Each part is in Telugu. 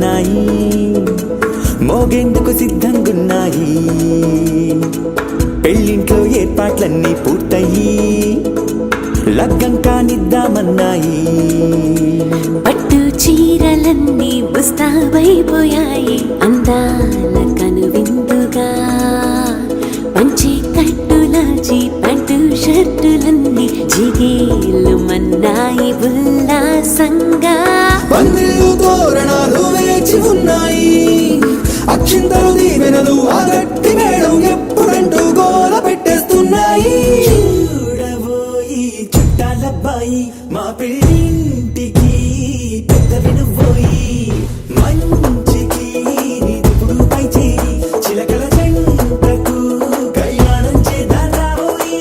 ఉన్నాయి, మోగేందుకు సిద్ధంగున్నాయి. పెళ్ళింట్లో ఏర్పాట్లన్నీ పూర్తయి లగ్గం కానిద్దామన్నాయి. పట్టు చీరలన్నీ ముస్తాబైపోయాయి, అందాల కనువిందుగా పంచి కట్టులాచి ప్యాంటు షర్టులన్నీ జిగేలు మన్నాయి ఉల్లాసంగా. పందిళ్ళు తోరణాలు వేచి ఉన్నాయి, అక్షింతలు దీవెనలు ఆ గట్టి మేడం ఎప్పుడంటూ గోల పెట్టేస్తున్నాయి. చూడబోయి చుట్టాలబ్బాయి మా పెళ్ళింటికి పెద్ద వినుబోయి, మంచికి నిదుపుడు పై చేయి చిలకల జంటకు కళ్యాణం చేద్దాం రాబోయి.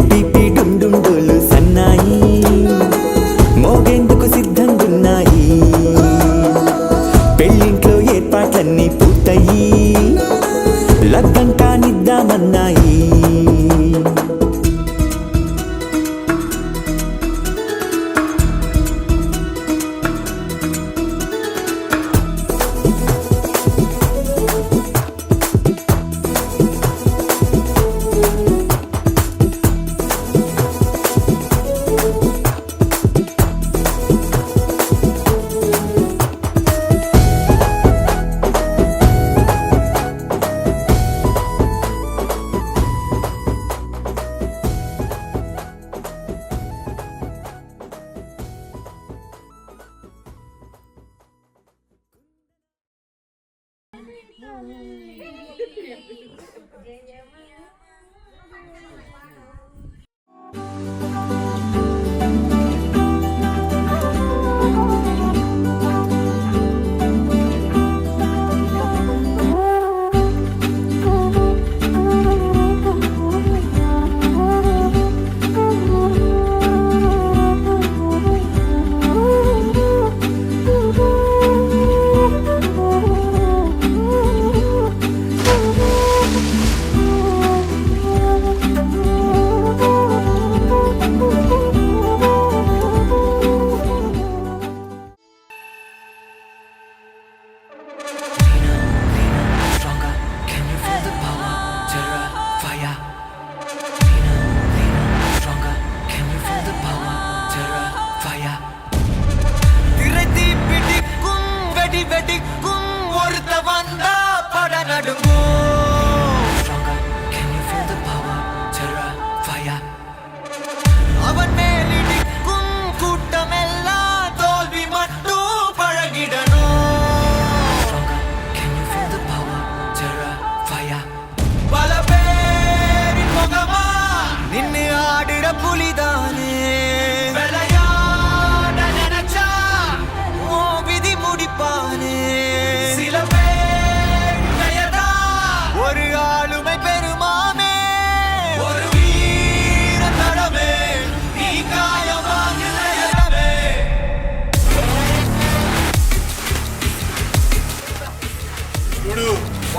పీపీ డుమ్ డుమ్ డోలు సన్నాయి, మోగేందుకు సిద్ధంగున్నాయి. పెళ్ళింట్లో ఏర్పాట్లన్నీ పూర్తయి లగ్గం కానిద్దామన్నాయి.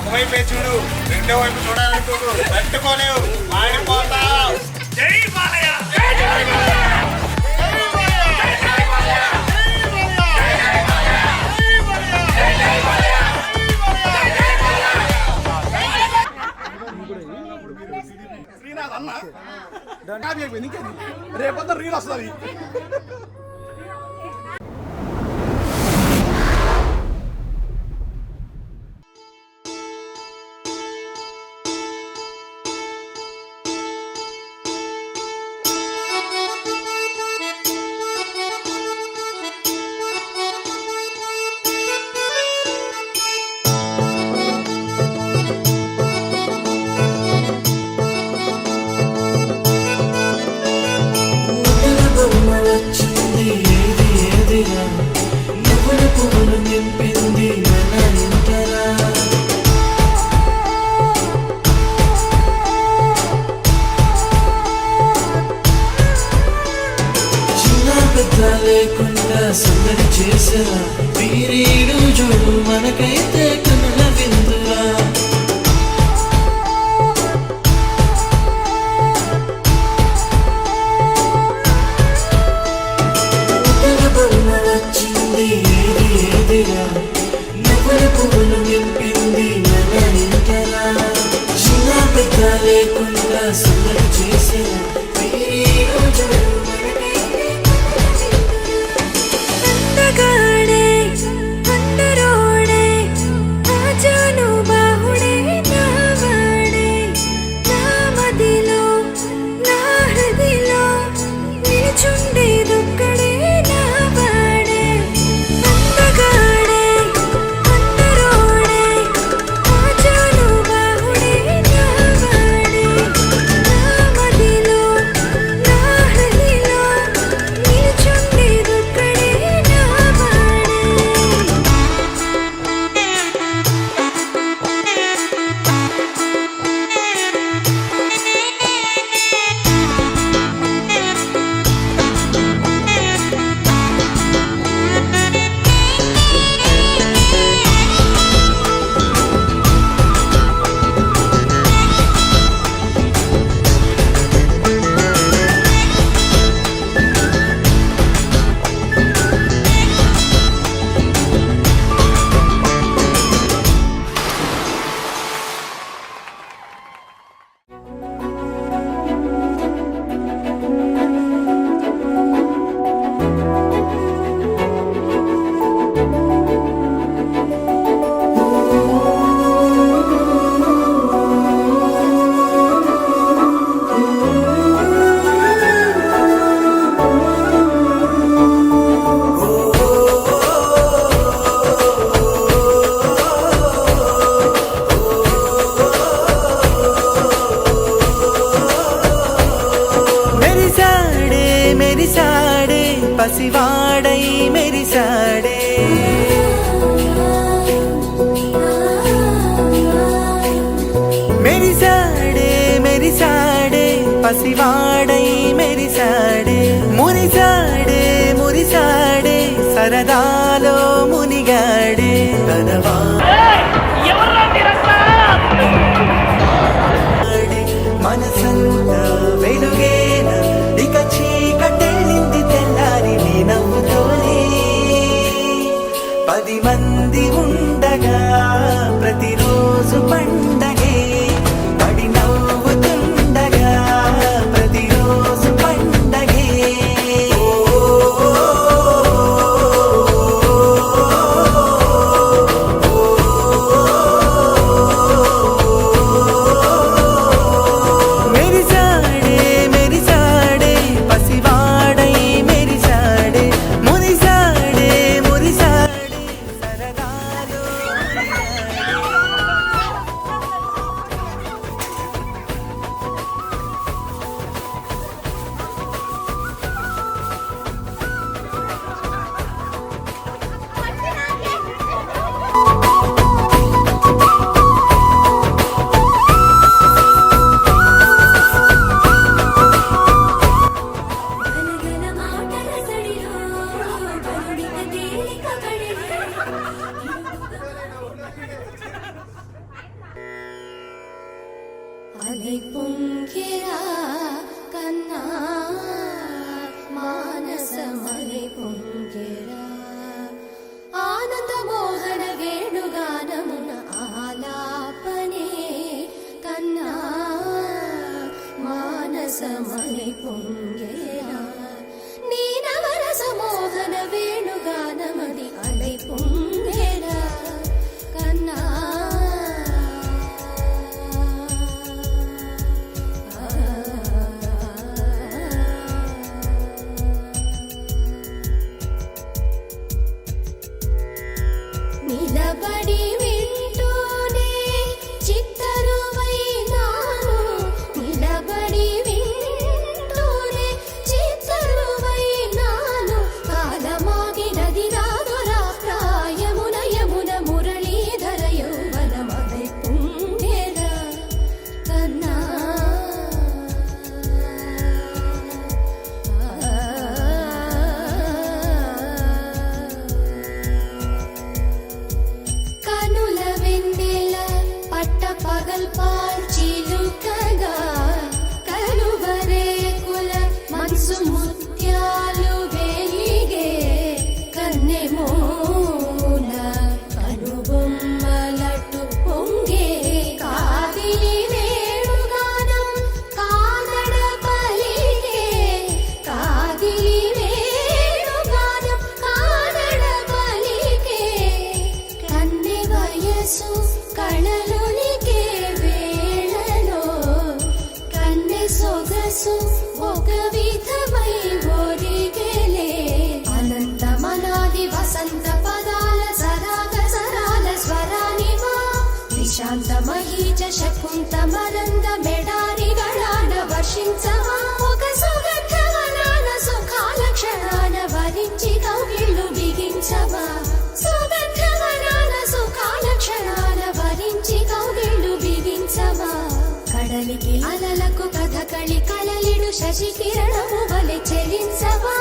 ఒకవైపే చూడు, రెండో వైపు చూడాలనుకోడు, తట్టుకోలేవు, మాడిపోతావు. జై బాలయ్య! శ్రీనాథ్ అన్న రేపంతా రీల్ వస్తుంది. లేకుండా లేకుండా సందడి చేసరా వీరీడు చూడు మనకైతే కనుల విందురా వచ్చింది ఏది ఏదిరా నవ్వుల పువ్వులు నింపింది మన ఇంటరా చిన్న పెద్ద లేకుండా సందడి చేసరా వీరీడు చూడు అందగాడే అందరోడే ఆజాను బాహుడే నావాడే నా మదిలో నా హృదిలో నిలుచుండేదొక్కడే నావాడే అందగాడే అందరోడే ఆజాను బాహుడే నావాడే నా మదిలో నా హృదిలో నిలుచుండేదొక్కడే మెరిసాడే మెరిసాడే పసివాడై మెరిసాడే మెరిసాడే మెరిసాడే పసివాడై మెరిసాడే మురిసాడే మురిసాడే సరదాలో మునిగాడే తనవా మనసంతా వెలుగేన ఇక చీకటెళ్ళింది తెల్లారి నీ నవ్వుతోనే 10 మంది ఉండగా ప్రతిరోజు పండగే పడి నవ్వుతుండగా ప్రతిరోజు పండగే మెరిసాడే మెరిసాడే పసివాడై మెరిసాడే మురిసాడే మురిసాడే సరదాలో గలగల మాటల సడిలో గరుడిక తేలిక పడిలే అలై పొంగిరా కన్నా మానసమలై పొంగిరా ఆనంద మోహన వేణుగానమున ఆలాపనే కన్నా మానసమలై పొంగిరా నీ నవరస మోహన వేణుగానమది అలై పొంగిరా కన్నా నిలబడి వింటూనే చిత్తరువైనాను నిలబడి వింటూనే చిత్తరువైనాను కాలమాగినది రాదురా ప్రాయ సొగసు ఒక విధమై ఒరిగెలే అనంత మనాది వసంత పదాల సరాగ సరాల స్వరానివా నిశాంత మహీజ శకుంత మరంద మెడారిగళాన వర్షించవా ఒక సుగంధవనాన సుఖాల క్షణాన వరించి కౌగిళ్ళు బిగించవా సుగంధవనాన సుఖాల క్షణాన వరించి కౌగిళ్ళు బిగించవా కడలికి అలలకు కథకళి కలలిడు శశి కిరణము వలె చెలించవా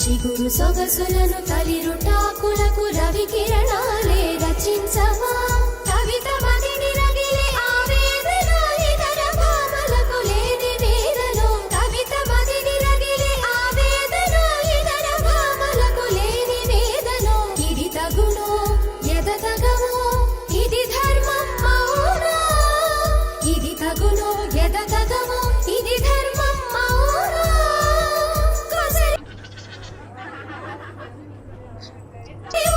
చిగురు సొగసులను తలిరుటాకులకు రవి కిరణాలే రచించవా కవిత మదిని రగిలే ఆవేదన ఇతర భావలకు లేని వేదలో కవిత మదిని రగిలే ఆవేదన ఇతర భావలకు లేని వేదలో ఇది తగునో ఎదతగమో ఇది ధర్మం మౌనా ఇది తగునో ఎదతగమో ఇది ధర్మం మౌనా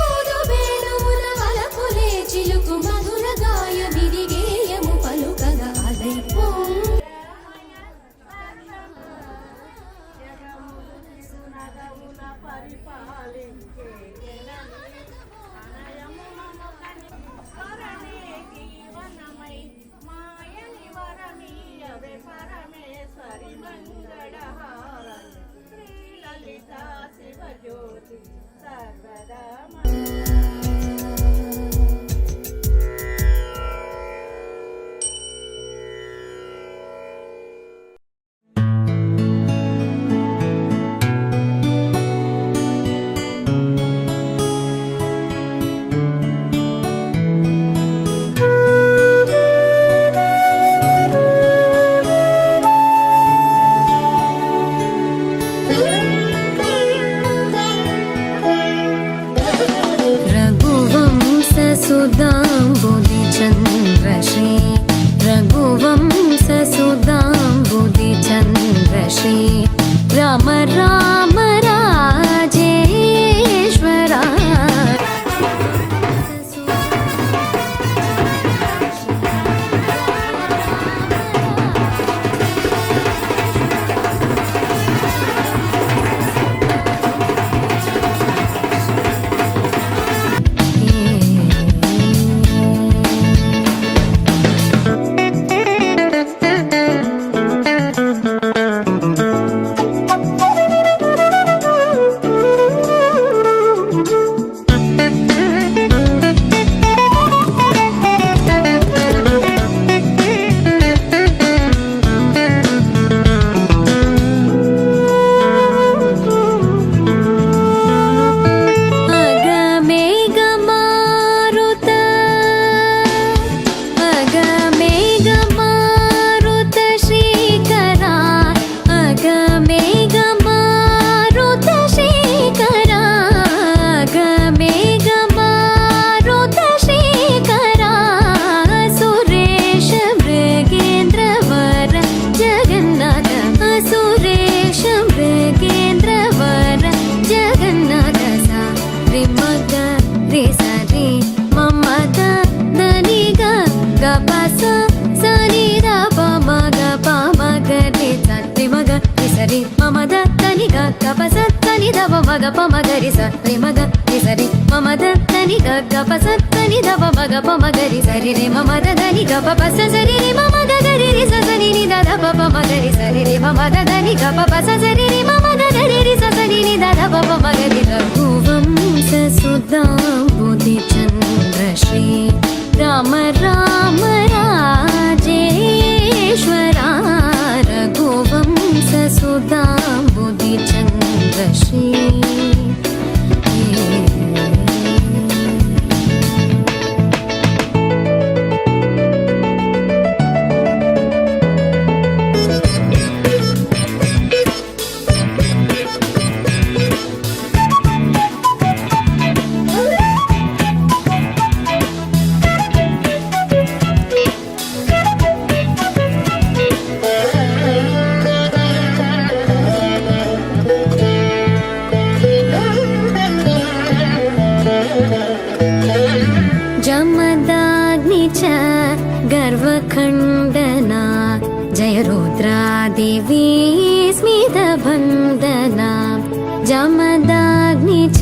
ఊదు వేణువుల వలపులే చిలుకు మధుర గాయమిది గేయము పలుకగా అలైపో పరమేశ్వరి మంగళహారణ శ్రీ లలిత శివజ్యోతి సర్వదా रघुवंशसुधाम्बुधिचन्द्रश्री रघुवंशसुधाम्बुधिचन्द्रश्री राम राम राजेश्वरा మగరి సరి మగ సరి మమద దని గ పసని దవ మగ పమగరి సరి రే మమద దని గ పస సరి రే మమద గరి రి సని ని దద ప మగరి సరి రే మమద దని గ పస సరి రే మమద గరి రి సని ని దద ప మగరి రఘువంశ సుధాంబుధి చంద్రశ్రీ రామ రామ రాజేశ్వరా రఘువంశ సుధాంబుధి చంద్రశ్రీ देवी स्मितवन्दना जमदाग्नि च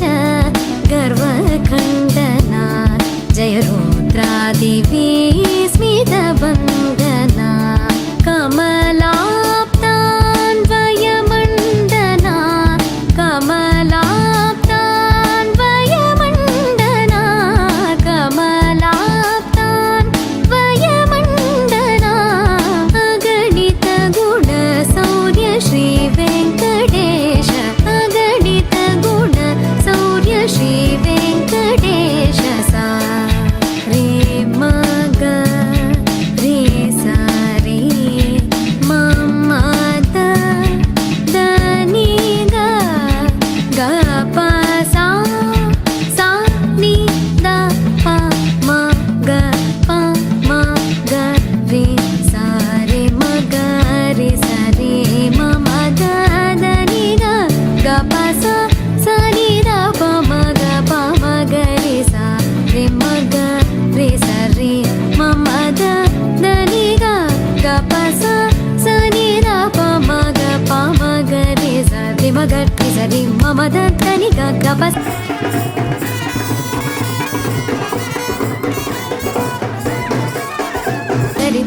गर्वखण्डना जय रुद्रा देवी स्मितवन्दना कमलाप्तान्वयमण्डना कमलाप्तान्वयमण्डना कमलाप्तान्वयमण्डना अगणित गुण शौर्य श्री वेङ्कटेश अगणित गुण शौर्य श्री वेङ्कटेश सा रे मग रे सा रे मम द नी ग ग प सा सा नि द प म ग प म ग रे सा रे म ग रे सा रे मम द नि ग ग प सा सा नि द प म ग प म ग रे सा रे म ग रे सा रे मम द नि ग ग प सा सा नि द प म ग प म ग रे सा रे म ग रे सा रे मम द नि ग ग प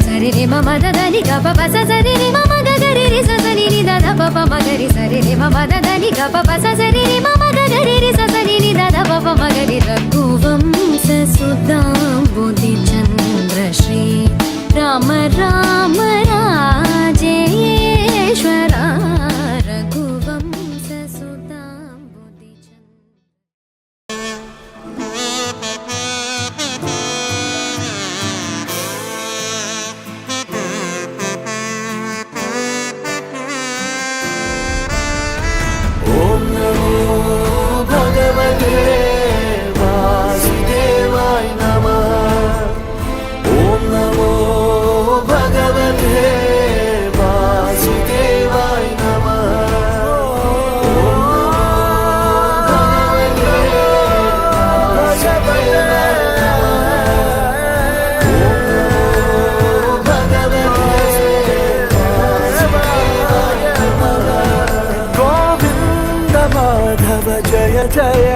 सरि रे मम द नि ग प प सा सा रे रे मम ग ग रे रे सा सा नि द द प प म ग रे सा रे रे मम द नि ग प प सा सा रे रे मम ग ग रे रे सा सा नि द द प प म ग रे रघुवंश सुधाम्बुधि चन्द्र श्री राम राम राजेश्वरा रघुवंश सुधाम्बुधि चन्द्र ॐ नमो भगवते वासुदेवाय नमः ॐ नमो भगवते वासुदेवाय नमः ॐ भगवते वासुदेवाय नमः ॐ भगवते గోవింద మాధవ జయ జయ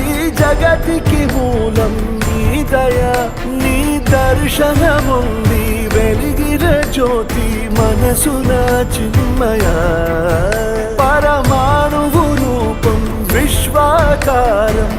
ఈ జగతికి మూలం నీ దయ నీ దర్శనముంది వెలిగిన జ్యోతి మనసున చిన్మయ పరమాణువు రూపం విశ్వాకారం